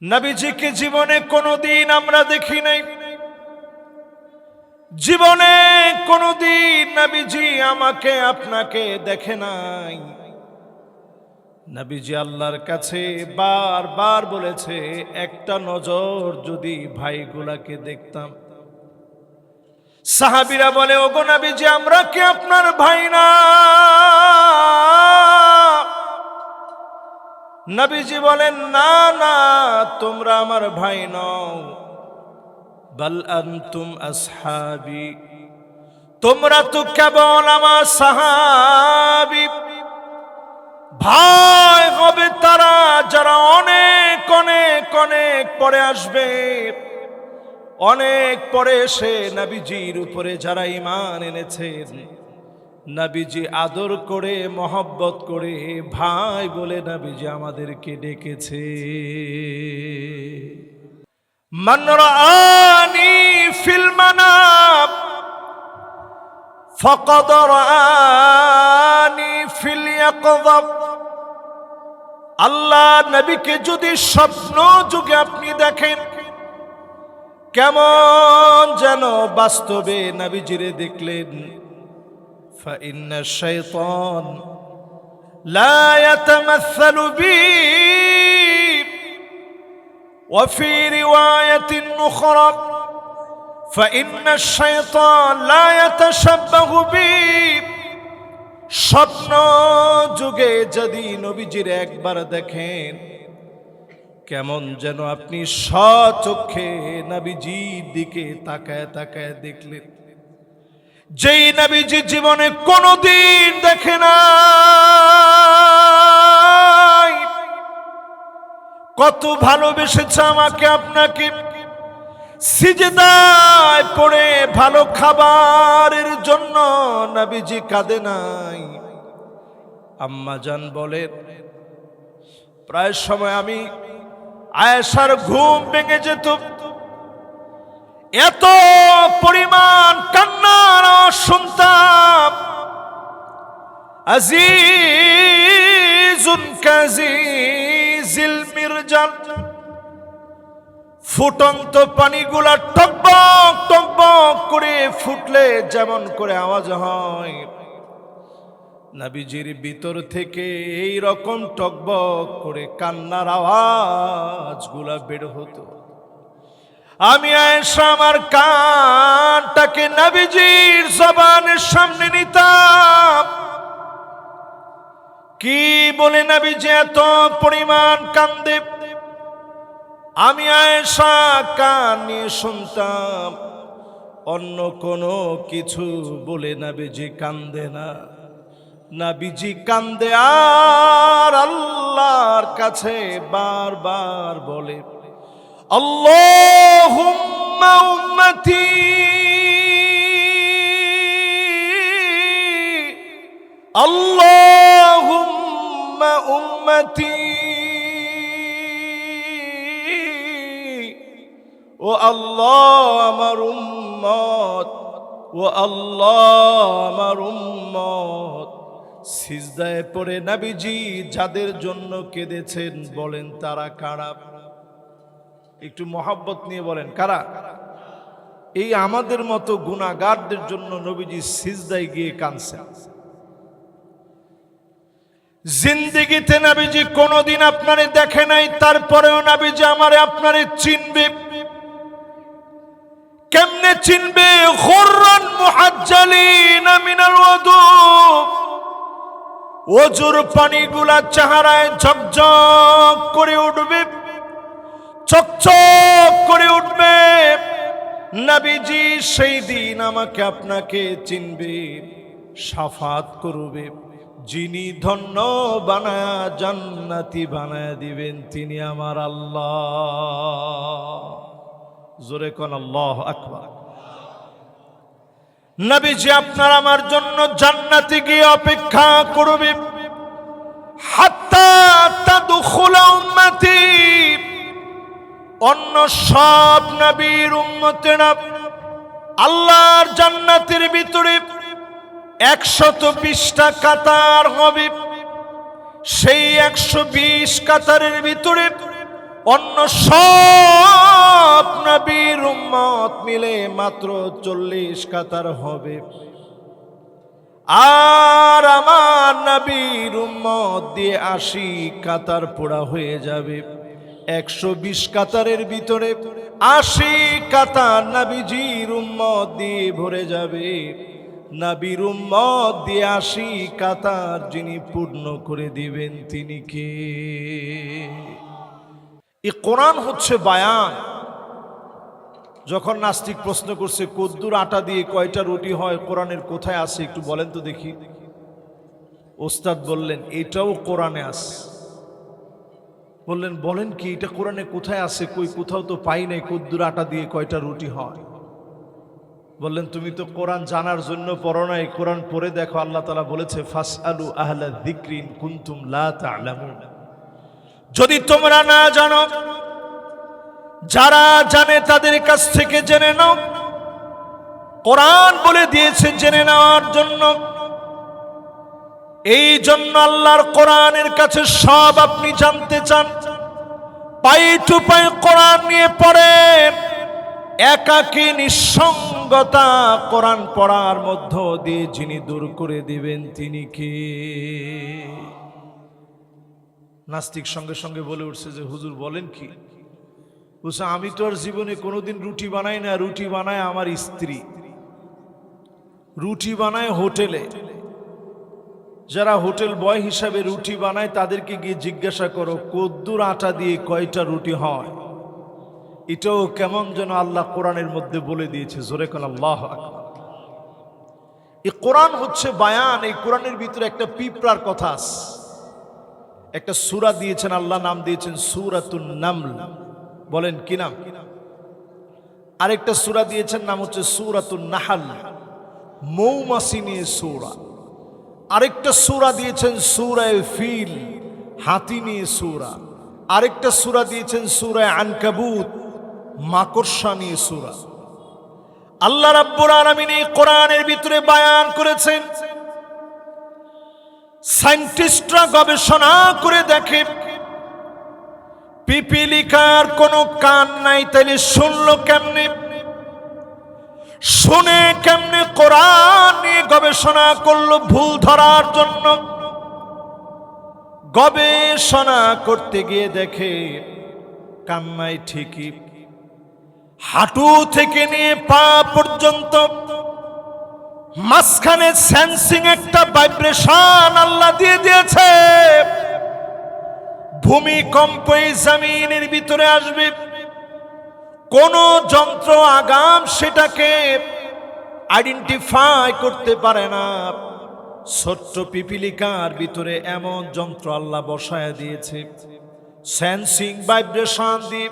নবীজিকে জীবনে কোনোদিন আমরা দেখি নাই, জীবনে কোনোদিন নবীজি আমাকে আপনাকে দেখে নাই। নবীজি আল্লাহর কাছে বারবার বলেছে, একটা নজর যদি ভাইগুলাকে দেখতাম। সাহাবীরা বলে, ওগো নবীজি আমরা কি আপনার ভাই না? নবীজি বলেন, না না, তোমরা আমার ভাই নও, বাল আনতুম আসহাবি, তোমরা তো কেবল আমার সাহাবী। ভাই হবে তারা যারা অনেক অনেক অনেক পরে আসবে, অনেক পরে এসে নবীজির উপরে যারা ঈমান এনেছেন, নবীজি আদর করে মহব্বত করে ভাই বলে নবীজি আমাদেরকে ডেকেছে। মান রাআনি ফিল মানাম ফাকাদ রাআনি ফিল ইয়াকযা। আল্লাহ নবীকে যদি স্বপ্ন যুগে আপনি দেখেন, কেমন যেন বাস্তবে নবীজিরে দেখলেন। فإن الشيطان لا يتمثل بي وفي رواية أخرى فإن الشيطان لا يتشبه بي। স্বপ্ন যুগে যদি নবীজির একবার দেখেন, কেমন যেন আপনি স্বচক্ষে নবীজির দিকে তাকায় তাকায় দেখলেন, যেই নবীজি জীবনে কোনোদিন দেখে নাই। কত ভালোবেসেছে আমাকে আপনাকে, সিজদায় পড়ে ভালো খাবারের জন্য নবীজি কাঁদে নাই। আম্মা জান বলেন, প্রায় সময় আমি আয়েশার ঘুম ভেঙে যেত, এত পরিমাণ কান্নার শুনতাম। আজিজুন কাজিজিল মিরজাল, ফুটন্ত পানিগুলা টকবক টকবক করে ফুটলে যেমন করে আওয়াজ হয়, নবীজির ভিতর থেকে এই রকম টকবক করে কান্নার আওয়াজগুলা বের হতো। আমি আয়েশা আমার কানটাকে নবীজির জবানের সামনে নিতাম, কি বলে নবীজি এত পরিমাণ কান্দে। আমি আয়েশা কান নিয়ে শুনতাম, অন্য কোনো কিছু বলে নবীজি কান্দে না। নবীজি কান্দে আর আল্লাহর কাছে বারবার বলে, আল্লাহুম্মা উম্মতি, আল্লাহুম্মা উম্মতি, ও আল্লাহ আমার উম্মত, ও আল্লাহ আমার উম্মত। সিজদায় পড়ে নবীজি যাদের জন্য কেঁদেছেন, বলেন তারা কারা? একটু মহব্বত নিয়ে বলেন কারা? এই আমাদের মতো গুনাহগারদের জন্য নবীজি সিজদায় গিয়ে কাঁদছেন। জিন্দেগিতে নবীজি কোনোদিন আপনারে দেখে নাই, তারপরেও নবীজি আমারে আপনারে চিনবে। কেমনে চিনবে? গুররান মুহাজ্জালিনা মিনাল ওযু, ওযুর পানিগুলা চেহারায় ঝকঝক করে উঠবে, চকচক করে উঠবে। নবীজি সেই দিন আমাকে আপনাকে চিনবে, শাফাত করবে। যিনি ধন্য বানায়া জান্নাতি বানায়া দিবেন, তিনি আমার আল্লাহ। জোরে কোন আল্লাহু আকবার। নবীজি আপনার আমার জন্য জান্নাতে গিয়ে অপেক্ষা করবে। হাত্তা তাদখুলা উম্মতি, অন্য সব নবীর উম্মতেরা আল্লাহর জান্নাতের ভিতরে 120টা কাতার হবে। সেই 120 কাতারের ভিতরে অন্য সব নবীর উম্মত মিলে মাত্র 40 কাতার হবে, আর আমার নবীর উম্মত দিয়ে 80 কাতার পোড়া হয়ে যাবে। 120 কাতারের ভিতরে 80 কাতার নবীজির উম্মত দিয়ে ভরে যাবে। নবীর উম্মত দিয়ে 80 কাতার যিনি পূর্ণ করে দিবেন তিনি কে? এই কোরআন হচ্ছে বায়ান। যখন নাস্তিক প্রশ্ন করছে কদ্দুর আটা দিয়ে কয়টা রুটি হয়, কোরআনের কোথায় আছে একটু বলেন তো দেখি। ওস্তাদ বললেন এটাও কোরআনে আছে। বললেন বলেন কি, এটা কোরআনে কোথায় আছে? কই, কোথাও তো পাই নাই কদ্দুর আটা দিয়ে কয়টা রুটি হয়। বললেন তুমি তো কোরআন জানার জন্য পড়ো নাই, কোরআন পড়ে দেখো। আল্লাহ তাআলা বলেছে ফাসআলু আহলা যিকরিন কুনতুম লা তা'লামুন। যদি তোমরা না জানো, যারা জানে তাদের কাছ থেকে জেনে নাও। কোরআন বলে দিয়েছে জেনে নেওয়ার জন্য। এই জন্য আল্লাহর কোরআনের কাছে সব আপনি জানতে চান, পাই টু পাই কোরআন নিয়ে পড়েন। একাকী নিঃসঙ্গতা কোরআন পড়ার মধ্য দিয়ে যিনি দূর করে দিবেন তিনি কে? নাস্তিক সঙ্গে সঙ্গে বলে উঠছে যে হুজুর বলেন কি? বলছে আমি তো আর জীবনে কোনোদিন রুটি বানাই না, রুটি বানায় আমার স্ত্রী, রুটি বানায় হোটেলে। যারা হোটেল বয় হিসাবে রুটি বানায় তাদেরকে গিয়ে জিজ্ঞাসা করো কদ্দুর আটা দিয়ে কয়টা রুটি হয়। এটাও কেমন যেন আল্লাহ কোরআনের মধ্যে বলে দিয়েছে। জোরে কোন আল্লাহু আকবার। এই কোরআন হচ্ছে বায়ান। এই কোরআনের ভিতরে একটা পিঁপড়ার কথা আছে। একটা সূরা দিয়েছেন আল্লাহ, নাম দিয়েছেন সূরাতুন নামল। বলেন কি নাম? আরেকটা সূরা দিয়েছেন নাম হচ্ছে সূরাতুন নাহল, মৌমাছি নিয়ে সূরা। আরেকটা সূরা দিয়েছেন সূরায়ে ফিল, হাতি নিয়ে সূরা। আরেকটা সূরা দিয়েছেন সূরায়ে আনকাবুত, মাকড়সা নিয়ে সূরা। আল্লাহ রাব্বুল আলামিন এই কোরআনের ভিতরে বায়ান করেছেন। সায়েন্টিস্টরা গবেষণা করে দেখে পিপিলিকার কোনো কান নাই, তাইলে শুনলো কেমনে? শুনে কেমনে? কোরআন নিয়ে গবেষণা করলো ভুল ধরার জন্য। গবেষণা করতে গিয়ে দেখে কান নাই ঠিকই, হাঁটু থেকে নিয়ে পা পর্যন্ত মাঝখানে সেন্সিং একটা ভাইব্রেশন আল্লাহ দিয়ে দিয়েছে। ভূমিকম্প এই জমিনের ভিতরে আসবে, কোন যন্ত্র আগাম সেটাকে আইডেন্টিফাই করতে পারে না। ছোট্ট পিপিলিকার ভিতরে এমন যন্ত্র আল্লাহ বসায় দিয়েছে, সেন্সিং ভাইব্রেশন দিয়ে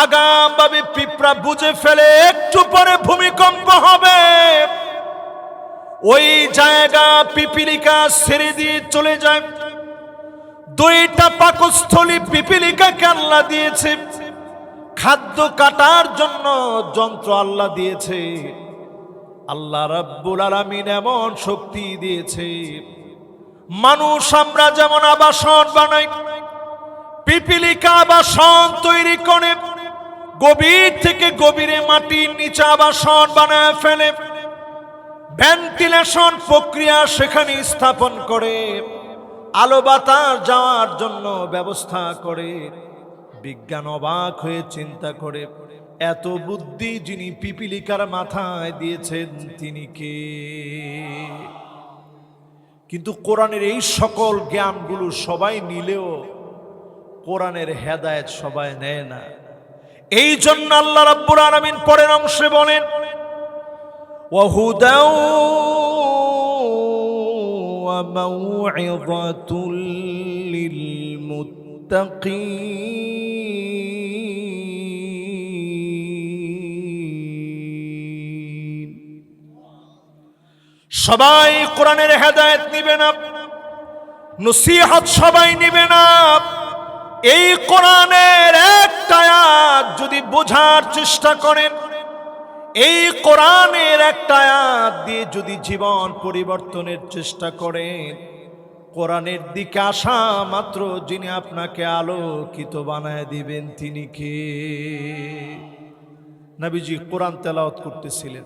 আগাম ভাবে পিঁপড়া বুঝে ফেলে একটু পরে ভূমিকম্প হবে। ওই জায়গা পিপিলিকা ছেড়ে দিয়ে চলে যায়। দুইটা পাকস্থলী পিপিলিকাকে আল্লাহ দিয়েছে, খাদ্য কাটার জন্য যন্ত্র আল্লাহ দিয়েছে। আল্লাহ রাব্বুল আলামিন এমন শক্তি দিয়েছে, মানুষ আমরা যেমন আবাসন বানাই, পিপিলিকা আবাসন তৈরি করে গভীর থেকে গভীরে মাটির নিচে আবাসন বানায় ফেলে, ভেন্টিলেশন প্রক্রিয়া সেখানে স্থাপন করে, আলো বাতাস যাওয়ার জন্য ব্যবস্থা করে। বিজ্ঞান অবাক হয়ে চিন্তা করে এত বুদ্ধি যিনি পিপিলিকার মাথায় দিয়েছেন তিনি কে? কিন্তু কোরআনের এই সকল জ্ঞানগুলো সবাই নিলেও কোরআনের হেদায়েত সবাই নেয় না। এই জন্য আল্লাহ রাব্বুল আলামিন পরের অংশে বলেন ওয়াহুদাউ ওয়া মাউইযাতুল লিল মুত্তাকিন। সবাই কোরআনের হেদায়েত নিবে না, নসিহত সবাই নিবে না। এই কোরআনের একটা আয়াত যদি বোঝার চেষ্টা করেন, এই কোরআনের একটা আয়াত দিয়ে যদি জীবন পরিবর্তনের চেষ্টা করেন, কোরআনের দিকে আসা মাত্র যিনি আপনাকে আলোকিত বানায় দিবেন তিনি কে? নবীজি কোরআন তেলাওয়াত করতেছিলেন।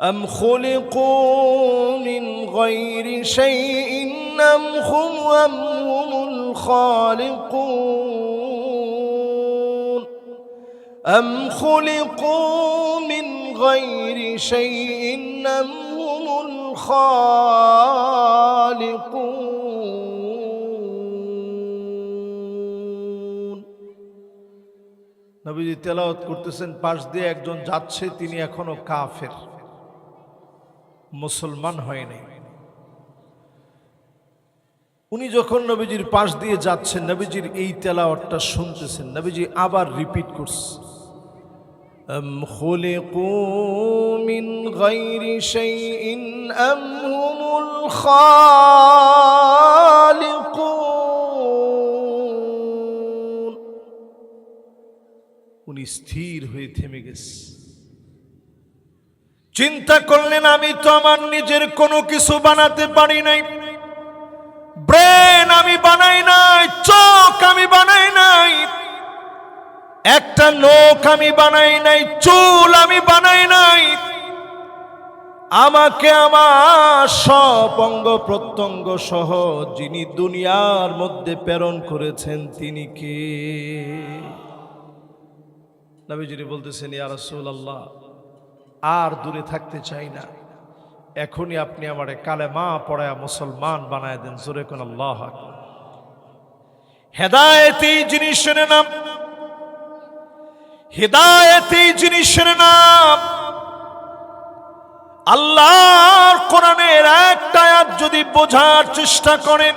আম খুলিকু মিন গায়রি শাইইন আম হুমুল খালিকুন আম খুলিকু মিন গায়রি শাইইন আম হুমুল খালিকুন। নবীজি তেলাওয়াত করতেছেন, পাশ দিয়ে একজন যাচ্ছে, তিনি এখনো কাফের, মুসলমান হয় নাই। উনি যখন নবীজির পাশ দিয়ে যাচ্ছেন, নবীজির এই তেলাওয়াতটা শুনতেছেন, নবীজি আবার রিপিট করছে, আম খুলিকু মিন গায়রি শাইইন আম হুমুল খালিকুন। উনি স্থির হয়ে থেমে গেছে। চিন্তা করলেন, আমি তো আমার নিজের কোনো কিছু বানাতে পারি নাই, ব্রেন আমি বানাই নাই, চোখ আমি বানাই নাই, একটা নখ আমি বানাই নাই, চুল আমি বানাই নাই। আমাকে আমার সব অঙ্গ প্রত্যঙ্গ সহ যিনি দুনিয়ার মধ্যে প্রেরণ করেছেন তিনি কে? নবীজি বলতেছেন, ইয়া রাসূলুল্লাহ, আর দূরে থাকতে চাই না, এখনই আপনি আমারে কালেমা পড়ায়া মুসলমান বানায় দেন। জোরে কোন আল্লাহু আকবার। হেদায়েত এই জিনিসের নাম, হেদায়েত এই জিনিসের নাম। আল্লাহর কোরআনের একটা আয়াত যদি বোঝার চেষ্টা করেন,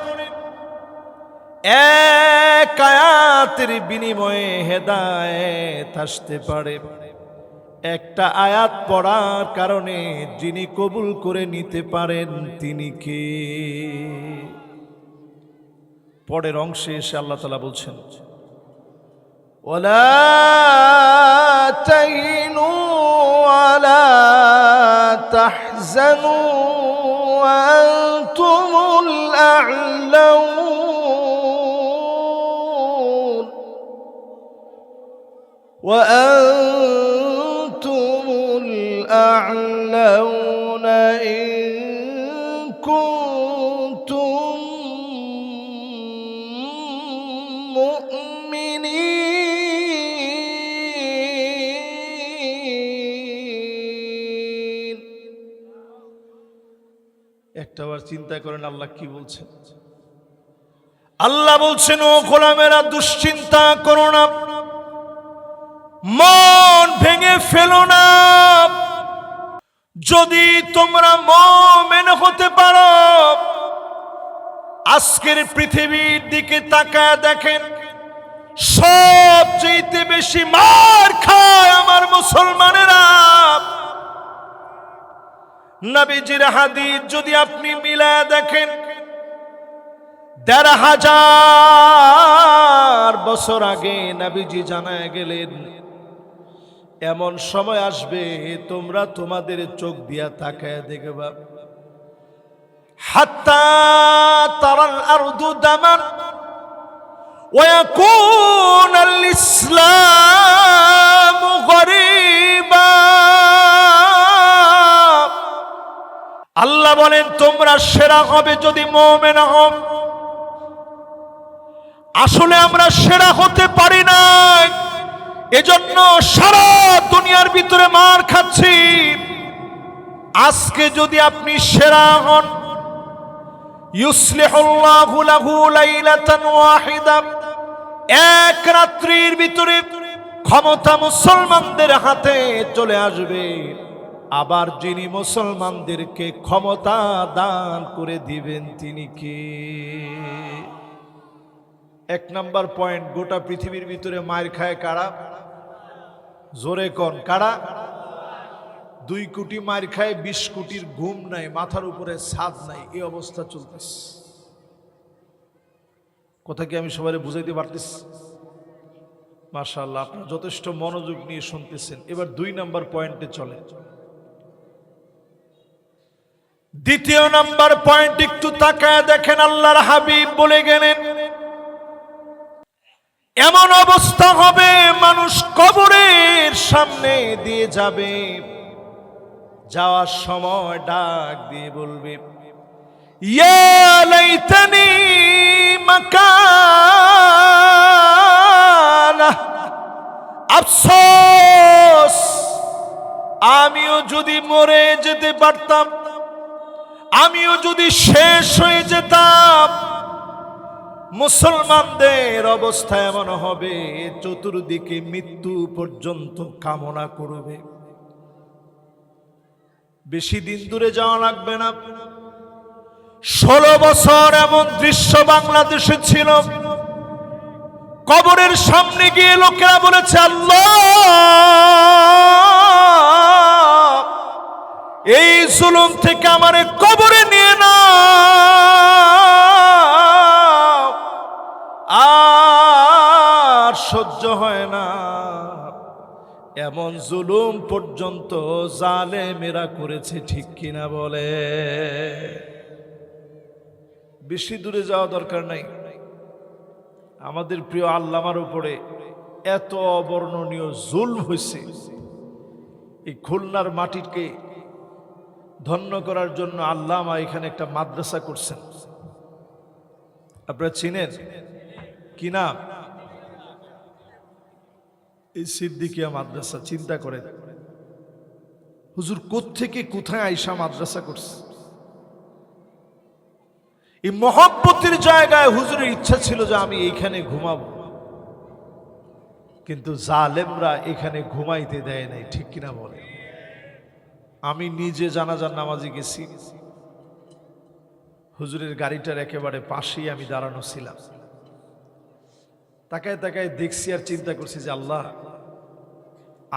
এক আয়াতের বিনিময়ে হেদায়েত আসতে পারে। একটা আয়াত পড়ার কারণে যিনি কবুল করে নিতে পারেন তিনি কে? পরের অংশে এসে আল্লাহ তাআলা বলছেন, ওয়ালা তাহিনু ওয়ালা তাহজানু ওয়া আনতুমুল আ'লাউন ওয়া الأعلون إن كنتم مؤمنين। একটাবার চিন্তা করেন আল্লাহ কি বলছেন। আল্লাহ বলছেন, ও গোলামেরা, দুশ্চিন্তা করো না, মন ভেঙে ফেলো না। যদি তোমরা মুমিন হতে পারো, আজকের পৃথিবীর দিকে তাকায় দেখেন, সবচেয়ে বেশি মার খায় আমার মুসলমানেরা। নবীজির হাদিস যদি আপনি মিলায় দেখেন, ১৫০০ বছর আগে নবীজি জানায় গেলেন, এমন সময় আসবে তোমরা তোমাদের চোখ দিয়া তাকায় দেখবা, হাত্তা তারাল আরদু দামান ওয়া ইয়াকুনাল ইসলামু গরীবা। আল্লাহ বলেন, তোমরা সেরা হবে যদি মুমিন হও। আসলে আমরা সেরা হতে পারি না, এজন্য সারা দুনিয়ার ভিতরে মার খাচ্ছি। আজকে যদি আপনি সেরা হন, ইউসলিহুল্লাহু লাহু লাইলাতান ওয়াহিদা, এক রাত্রির ভিতরে ক্ষমতা মুসলমানদের হাতে চলে আসবে। আবার যিনি মুসলমানদেরকে ক্ষমতা দান করে দিবেন তিনি কে? এক নাম্বার পয়েন্ট, গোটা পৃথিবীর ভিতরে মার খায় কারা? জোরে কোন কারা? 2 কোটি মার খায়, 20 কোটির ঘুম নাই, মাথার উপরে ছাদ নাই, এই অবস্থা চলতেছে। কথা কি আমি সবাই বুঝাইতে পারতেছি? মাশাআল্লাহ, আপনারা যথেষ্ট মনোযোগ নিয়ে শুনতেছেন। এবার 2 নাম্বার পয়েন্টে চলে। দ্বিতীয় নাম্বার পয়েন্ট, একটু তাকায় দেখেন, আল্লাহর হাবিব বলে গেলেন এমন অবস্থা হবে মানুষ কবরের সামনে দিয়ে যাবে, যাওয়ার সময় ডাক দিয়ে বলবে ইয়া লাইতানি মাকানা, আফসোস আমিও যদি মরে যেতে পারতাম, আমিও যদি শেষ হয়ে যেতাম। মুসলমানদের অবস্থা এমন হবে চতুর্দিকে মৃত্যু পর্যন্ত কামনা করবে। বেশি দিন দূরে যাওয়া লাগবে না, 16 বছর এমন দৃশ্য বাংলাদেশে ছিল। কবরের সামনে গিয়ে লোকেরা বলেছে আল্লাহ এই জুলুম থেকে আমারে কবরে নিয়ে নাও, আর সহ্য হয় না। এমন জুলুম পর্যন্ত জালেমেরা করেছে, ঠিক কিনা বলে? বেশি দূরে যাওয়া দরকার নাই। আমাদের প্রিয় আল্লামার উপরে এত অবর্ণনীয় জুলম হয়েছে, এই খুলনার মাটিকে ধন্য করার জন্য আল্লামা এখানে একটা মাদ্রাসা করছেন। আপনারা চিনেন কি নাম? এই সিদ্দিকিয়া মাদ্রাসা। চিন্তা করেন হুজুর কোত্থেকে কোথায় আইসা মাদ্রাসা করছে। এই মহব্বতের জায়গায় হুজুরের ইচ্ছা ছিল যে আমি এইখানে ঘুমাবো, কিন্তু জালেমরা এখানে ঘুমাইতে দেয় নাই, ঠিক কিনা বলে? আমি নিজে জানাজার নামাজে গেছি, হুজুরের গাড়িটার একেবারে পাশেই আমি দাঁড়ানো ছিলাম। তাকায় তাকায় দেখছি আর চিন্তা করছি যে আল্লাহ,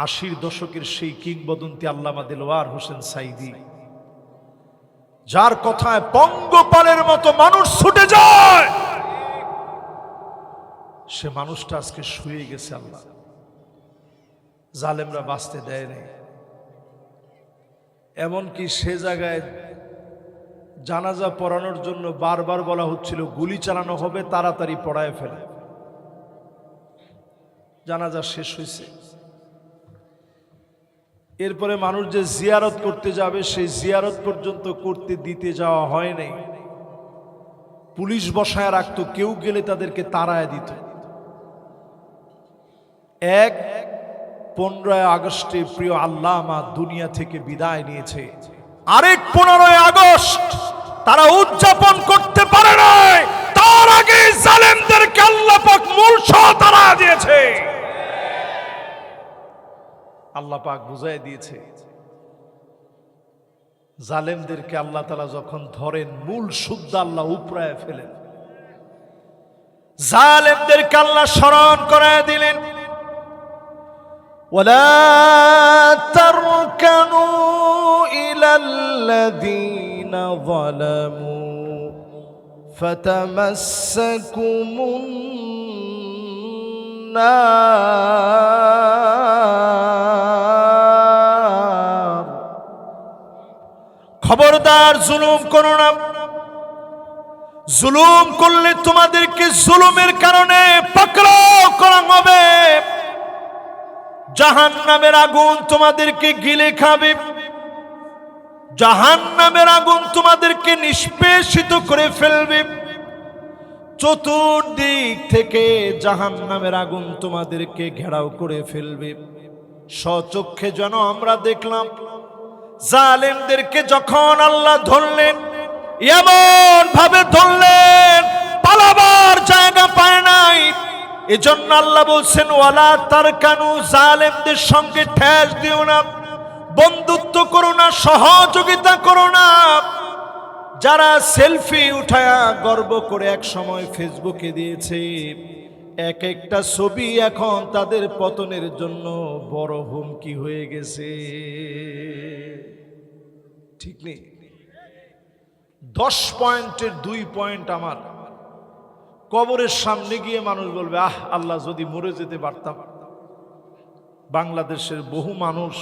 80 দশকের সেই কিংবদন্তি আল্লামা দেলোয়ার হোসেন সাইদি, যার কথায় পঙ্গপালের মতো মানুষ ছুটে যায়, সে মানুষটা আজকে শুয়ে গেছে। আল্লাহ, জালেমরা বাঁচতে দেয় নাই। এমনকি সে জায়গায় জানাজা পড়ানোর জন্য বারবার বলা হচ্ছিল গুলি চালানো হবে, তাড়াতাড়ি পড়ায় ফেলে। জানাজা শেষ হয়েছে, এরপরে মানুষ যে জিয়ারত করতে যাবে সেই জিয়ারত পর্যন্ত করতে দিতে যাওয়া হয় নাই। পুলিশ বসায় রাখতো, কেউ গেলে তাদেরকে তাড়ায় দিত। 15 আগস্টে প্রিয় আল্লামা দুনিয়া থেকে বিদায় নিয়েছে। আরেক 15 আগস্ট তারা উদযাপন করতে পারে নাই, তার আগে জালেমদেরকে আল্লাহ পাক মূলসহ তারা দিয়েছে। আল্লাহ পাক বুঝাই দিয়েছে, জালেমদেরকে আল্লাহ তাআলা যখন ধরেন মূল শুদ্ধ আল্লাহ উপরায় ফেলেন। জালেমদেরকে আল্লাহ স্মরণ করায় দিলেন, ওয়ালা তারকানু ইলাল্লাযীনা যালামু ফাতামাসসাকুমুন নার। খবরদার জুলুম করো না, জুলুম করলে তোমাদেরকে জুলুমের কারণে পাকড়াও করা হবে। জাহান্নামের আগুন তোমাদেরকে গিলে খাবে, জাহান্নামের আগুন তোমাদেরকে নিষ্পেষিত করে ফেলবে। চতুর্দিক থেকে জাহান্নামের আগুন তোমাদেরকে ঘেরাও করে ফেলবে। স্বচক্ষে যেন আমরা দেখলাম জালেমদেরকে যখন আল্লাহ ধরলেন, এমন ভাবে ধরলেন পালাবার জায়গা পায় নাই। এজন্য আল্লাহ বলছেন ওয়ালা তারকানু, জালেমদের সঙ্গে ঠেস দিও না, বন্ধুত্ব করো না, সহযোগিতা করো না। যারা সেলফি উঠায়া গর্ব করে এক সময় ফেসবুকে দিয়েছে, এক একটা ছবি এখন তাদের পতনের জন্য বড় হুমকি হয়ে গেছে, ঠিক নেই? 10 পয়েন্টের 2 পয়েন্ট আমার। কবরের সামনে গিয়ে মানুষ বলবে আহ আল্লাহ যদি মরে যেতে পারতাম। বাংলাদেশের বহু মানুষ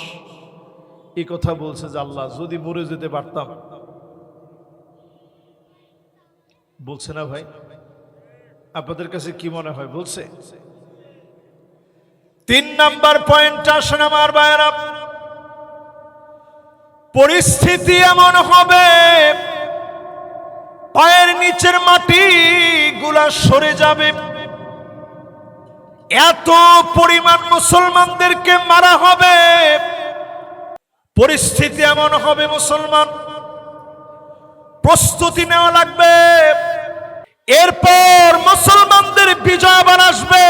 এই কথা বলছে যে আল্লাহ যদি মরে যেতে পারতাম। বলছে না ভাই? আপনাদের কাছে কি মনে হয় বলছে? 3 নাম্বার পয়েন্ট আসেন আমার ভাইরা, পরিস্থিতি এমন হবে পায়ের নিচের মাটি গুলা সরে যাবে, এত পরিমাণ মুসলমানদেরকে মারা হবে। পরিস্থিতি এমন হবে মুসলমান প্রস্তুতি নেওয়া লাগবে। এরপর মুসলমানদের বিজয় আবার আসবে,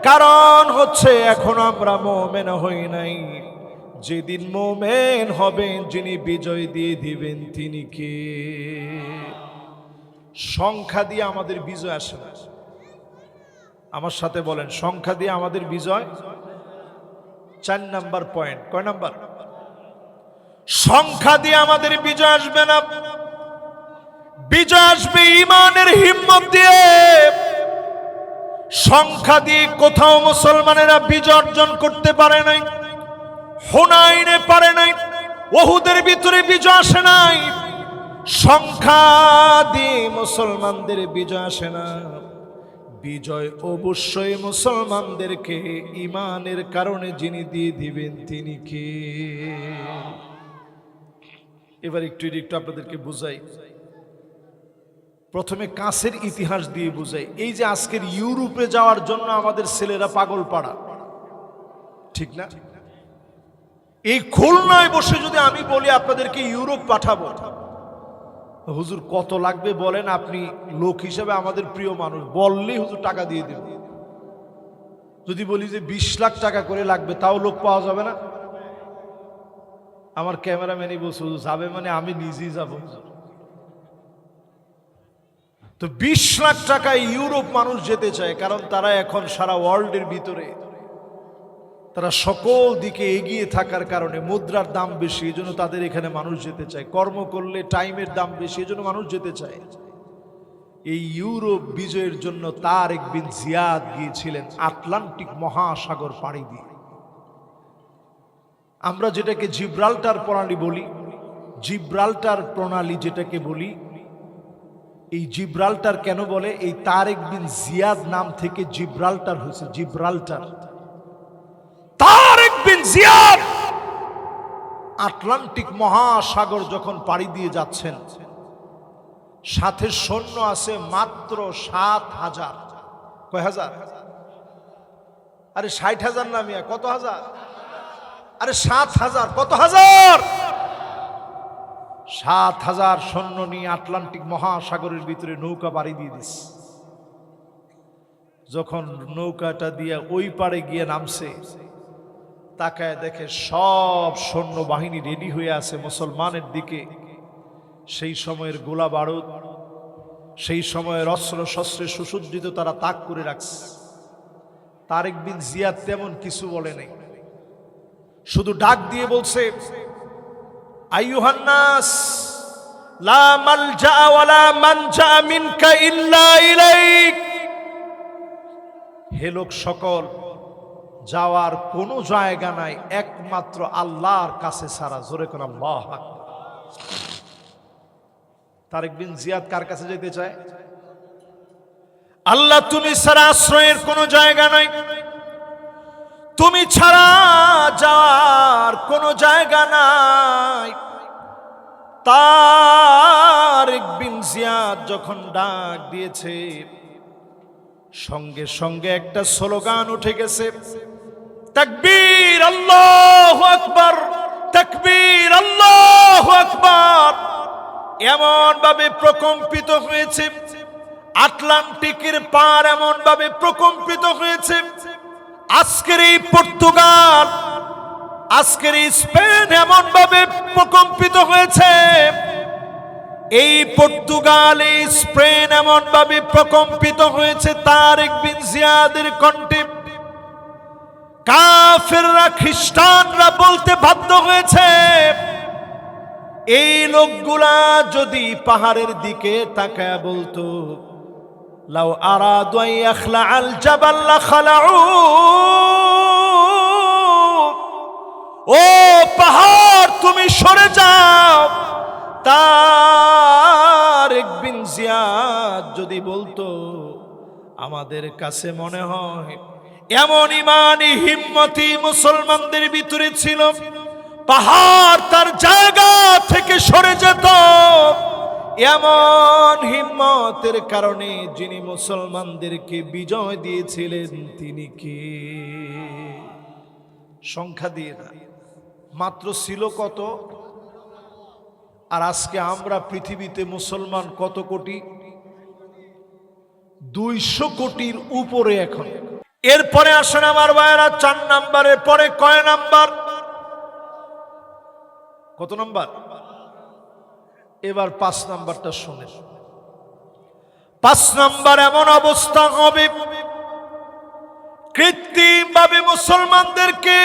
কারণ হচ্ছে এখন আমরা মুমিন হই নাই। যেদিন মুমিন হবেন, যিনি বিজয় দিয়ে দিবেন তিনি কে? সংখ্যা দিয়ে আমাদের বিজয় আসে না। আমার সাথে বলেন, সংখ্যা দিয়ে আমাদের বিজয়। 4 নাম্বার পয়েন্ট। কয় নাম্বার? সংখ্যা দিয়ে আমাদের বিজয় আসবে না, বিজয় আসবে ঈমানের হিম্মত দিয়ে। সংখ্যা দিয়ে কোথাও মুসলমানেরা বিজয় অর্জন করতে পারে নাই, হুনাইনে পারে নাই, উহুদের ভিতরে বিজয় আসে নাই। সংখ্যা দিয়ে মুসলমানদের বিজয় আসে না, বিজয় অবশ্যই মুসলমানদেরকে ঈমানের কারণে যিনি দিয়ে দিবেন তিনি কে? এবার একটু আপনাদেরকে বুঝাই। প্রথমে কাছের ইতিহাস দিয়ে বুঝাই। এই যে আজকের ইউরোপে যাওয়ার জন্য আমাদের ছেলেরা পাগল পাড়া, ঠিক না? এই খুলনায় বসে যদি আমি বলি আপনাদেরকে ইউরোপ পাঠাবো, হুজুর কত লাগবে বলেন? আপনি লোক হিসেবে আমাদের প্রিয় মানুষ, বললেই হুজুর টাকা দিয়ে দেব। যদি বলি যে 20 লাখ টাকা করে লাগবে, তাও লোক পাওয়া যাবে না? আমার ক্যামেরাম্যানই বলছে হুজুর যাবে মানে আমি নিজেই যাব। তো 20 লাখ টাকায় ইউরোপ মানুষ যেতে চায়, কারণ তারা এখন সারা ওয়ার্ল্ডের ভিতরে তারা সকল দিকে এগিয়ে থাকার কারণে মুদ্রার দাম বেশি, এই জন্য তাদের এখানে মানুষ যেতে চায়। কর্ম করলে টাইমের দাম বেশি, এই জন্য মানুষ যেতে চায়। এই ইউরোপ বিজয়ের জন্য তারেক বিন জিয়াদ গিয়েছিলেন আটলান্টিক মহাসাগর পাড়ি দিয়ে। আমরা যেটাকে জিব্রাল্টার প্রণালী বলি, জিব্রাল্টার প্রণালী যেটাকে বলি, এই জিব্রাল্টার কেন বলে? এই তারেক বিন জিয়াদ নাম থেকে জিব্রাল্টার হয়েছে। জিব্রাল্টার, তারেক বিন জিয়াদ আটলান্টিক মহাসাগর যখন পাড়ি দিয়ে যাচ্ছেন, সাথে সৈন্য আছে মাত্র 7,000। কয় হাজার? আরে 60,000 না মিয়া, কত হাজার? আরে 7,000। কত হাজার? 7,000 সৈন্য নিয়ে আটলান্টিক মহাসাগরের ভিতরে নৌকা পাড়ি দিয়ে দিস। যখন নৌকাটা দিয়ে ওই পারে গিয়ে নামছে, তাকায় দেখে সব সৈন্য বাহিনী রেডি হয়ে আছে মুসলমানের দিকে। সেই সময়ের গোলা বারুদ, সেই সময়ের অস্ত্র শস্ত্রে সুসজ্জিত তারা তাক করে রাখছে। তারেক বিন জিয়াদ তেমন কিছু বলে নাই, শুধু ডাক দিয়ে বলছে, আইয়ুহান নাস লা মালজা ওয়ালা মানজা মিনকা ইল্লা ইলাইক। হে লোক সকল, যাওয়ার কোনো জায়গা নাই একমাত্র আল্লাহর কাছে ছাড়া। জোরে কোন আল্লাহু আকবার। তারেক বিন জিয়াদ কার কাছে যেতে চায়? আল্লাহ, তুমি ছাড়া আশ্রয়ের কোনো জায়গা নাই, তুমি ছাড়া যাওয়ার কোনো জায়গা নাই। তারেক বিন জিয়াদ যখন ডাক দিয়েছে, সঙ্গে সঙ্গে একটা স্লোগান উঠে গেছে, তাকবীর আল্লাহু আকবার, তাকবীর আল্লাহু আকবার। এমন ভাবে প্রকম্পিত হয়েছে আটলান্টিকের পার, এমন ভাবে প্রকম্পিত হয়েছে। আজকের এই পর্তুগাল, আজকের এই স্পেন এমন ভাবে প্রকম্পিত হয়েছে। এই পর্তুগাল, এই স্পেন এমন ভাবে প্রকম্পিত হয়েছে তারেক বিন জিয়াদের কণ্ঠে। কাফেররা, খ্রিস্টানরা বলতে বাধ্য হয়েছে, এই লোকগুলা যদি পাহাড়ের দিকে তাকায় বলতো, লাউ আরাদু আন ইয়াখলা আল জাবাল লা খালাউ। ও পাহাড় তুমি সরে যাও। তার তারেক বিন জিয়াদ যদি বলতো, আমাদের কাছে মনে হয় এমন ইমানি হিম্মতি মুসলমানদের ভিতরে ছিল, পাহাড় তার জায়গা থেকে সরে যেত। এমন হিম্মতের কারণে যিনি মুসলমানদেরকে বিজয় দিয়েছিলেন তিনি কে? সংখ্যা দিয়ে না, মাত্র ছিল কত? আর আজকে আমরা পৃথিবীতে মুসলমান কত কোটি? 200 কোটির উপরে এখন। এরপরে আসেন আমার ভাইয়েরা 4 নাম্বারের পরে কয় নাম্বার? কত নাম্বার? এবার 5 নাম্বারটা শুনেন। 5 নাম্বার এমন অবস্থা হবে, কৃত্রিম ভাবে মুসলমানদেরকে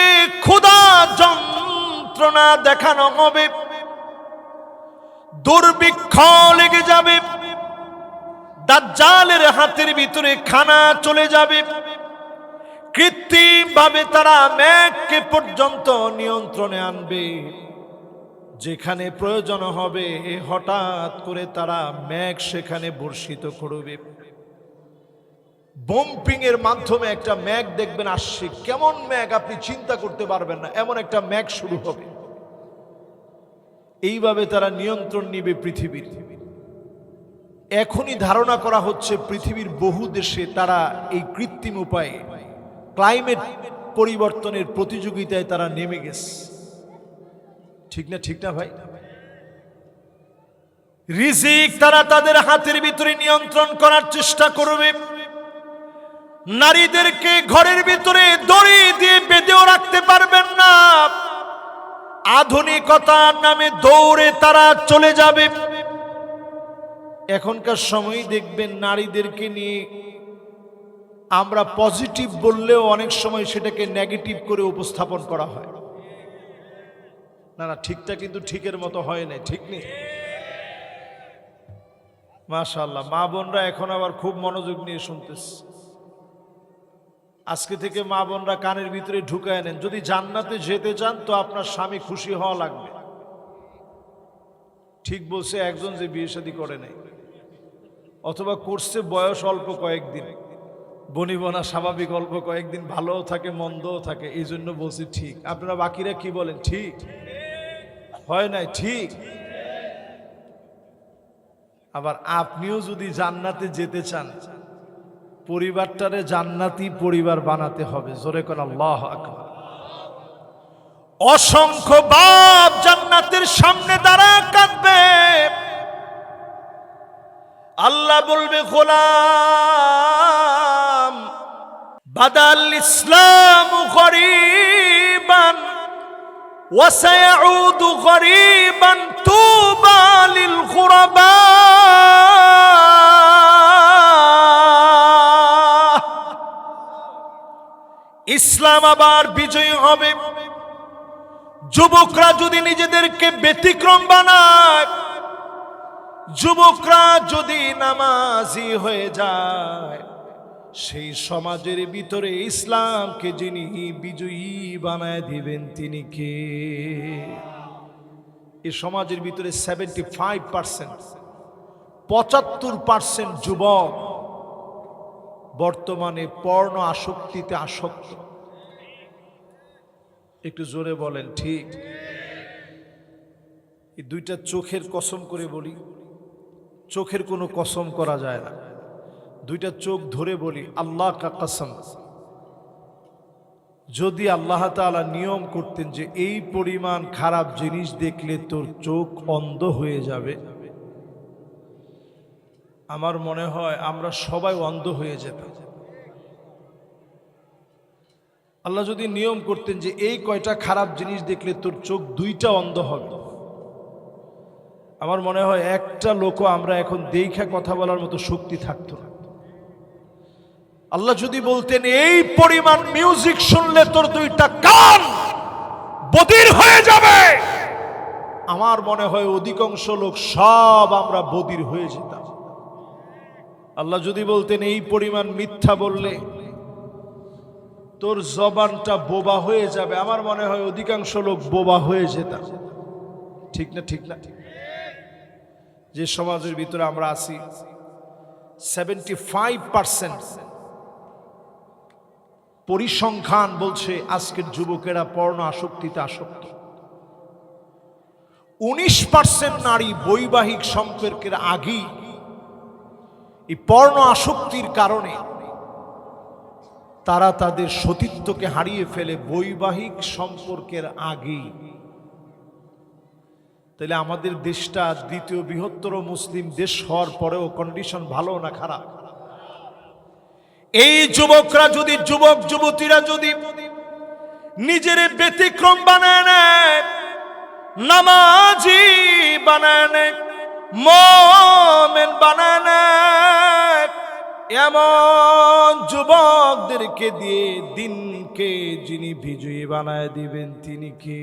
ক্ষুধা যন্ত্রণা দেখানো হবে, দুর্ভিক্ষ লেগে যাবে, দাজ্জালের হাতের ভিতরে খানা চলে যাবে, কৃত্রিম ভাবে তারা মেঘকে পর্যন্ত নিয়ন্ত্রণে আনবে, যেখানে প্রয়োজন হবে হঠাৎ করে তারা মেঘ সেখানে বর্ষিত করবে। বম্পিং এর মাধ্যমে একটা মেঘ দেখবেন আসছে, কেমন মেঘ আপনি চিন্তা করতে পারবেন না, এমন একটা মেঘ শুরু হবে। এইভাবে তারা নিয়ন্ত্রণ নিবে পৃথিবীর। এখনই ধারণা করা হচ্ছে পৃথিবীর বহু দেশে তারা এই কৃত্রিম উপায়ে ক্লাইমেট পরিবর্তনের প্রতিযোগিতায় তারা নেমে গেছে। ঠিক না, ঠিক না ভাই? রিজিক তারা তাদের হাতের ভিতরে নিয়ন্ত্রণ করার চেষ্টা করবে, নারীদেরকে ঘরের ভিতরে দড়ি দিয়ে বেঁধেও রাখতে পারবেন না। আধুনিকতার নামে দৌড়ে তারা চলে যাবে। এখনকার সময় দেখবেন নারীদেরকে নিয়ে আমরা পজিটিভ বললেও অনেক সময় সেটাকে নেগেটিভ করে উপস্থাপন করা হয়। না না, ঠিকটা কিন্তু ঠিকের মতো হয় না, ঠিক নেই? মাশাআল্লাহ, মা বোনরা এখন আবার খুব মনোযোগ নিয়ে শুনতেছে। আজকে থেকে মা বোনরা কানের ভিতরে ঢুকায় নেন, যদি জান্নাতে যেতে চান তো আপনার স্বামী খুশি হওয়া লাগবে। ঠিক বলছে একজন যে বিয়ে শাদী করে নাই, অথবা করছে বয়স অল্প কয়েকদিন, বনিবনা স্বাভাবিক অল্প কয়েকদিন, ভালোও থাকে মন্দও থাকে, এই জন্য বলছি ঠিক। আপনারা বাকিরা কি বলেন? ঠিক হয় নাই? ঠিক। আবার আপনিও যদি জান্নাতে যেতে চান, পরিবারটারে জান্নাতি পরিবার বানাতে হবে। জোরে কোন আল্লাহু আকবার। অসংখ্য বাপ জান্নাতের সামনে দাঁড়ায় কাঁদবে, আল্লাহ বলবে গোলাম বাদাল ইসলাম গরীবান ওয়া সায়াউদু গরীবান তুবা লিল গুরাবা। ইসলাম আবার বিজয়ী হবে। যুবকরা যদি নিজেদেরকে ব্যতিক্রম বানায়, যুবকরা যদি নামাজি হয়ে যায়, সেই সমাজের ভিতরে ইসলামকে যিনি বিজয়ী বানায় দিবেন তিনি কে? এই সমাজের ভিতরে 75% 75% যুবক বর্তমানে পর্ণ আসক্তিতে আসক্ত। একটু জোরে বলেন ঠিক। এই দুইটা চোখের কসম করে বলি, চোখের কোনো কসম করা যায় না, দুইটা চোখ ধরে বলি আল্লাহ কা কসম, যদি আল্লাহ তাআলা নিয়ম করতেন যে এই পরিমাণ খারাপ জিনিস দেখলে তোর চোখ অন্ধ হয়ে যাবে, আমার মনে হয় আমরা সবাই অন্ধ হয়ে যেতাম। আল্লাহ যদি নিয়ম করতেন যে এই কয়টা খারাপ জিনিস দেখলে তোর চোখ দুইটা অন্ধ হবে, আমার মনে হয় একটা লোকও আমরা এখন দেখা কথা বলার মতো শক্তি থাকতো না। আল্লাহ যদি বলতেন এই পরিমাণ মিউজিক শুনলে তোর দুইটা কান বধির হয়ে যাবে, আমার মনে হয় অধিকাংশ লোক সব আমরা বধির হয়ে যেতাম। আল্লাহ যদি বলতেন এই পরিমাণ মিথ্যা বললে তোর জবানটা বোবা হয়ে যাবে, আমার মনে হয় অধিকাংশ লোক বোবা হয়ে যেতাম। ঠিক না, ঠিক না? যে সমাজের ভিতরে আমরা আছি 75% পরিসংখ্যান বলছে আজকের যুবকেরা পর্ণ আসক্তিতে আসক্ত। 19% নারী বৈবাহিক সম্পর্কের আগেই এই পর্ণ আসক্তির কারণে তারা তাদের সতীত্বকে হারিয়ে ফেলে বৈবাহিক সম্পর্কের আগেই। তাহলে আমাদের দেশটা দ্বিতীয় বৃহত্তর মুসলিম দেশ হওয়ার পরেও কন্ডিশন ভালো না খারাপ? এই যুবকরা যদি, যুবক যুবতীরা যদি নিজের ব্যতিক্রম বানায় নেয়, নামাজি বানায় নেয়, মুমিন বানায় নেয়, এমন যুবকদেরকে দিয়ে দিনকে যিনি বিজয়ী বানায় দিবেন তিনি কে?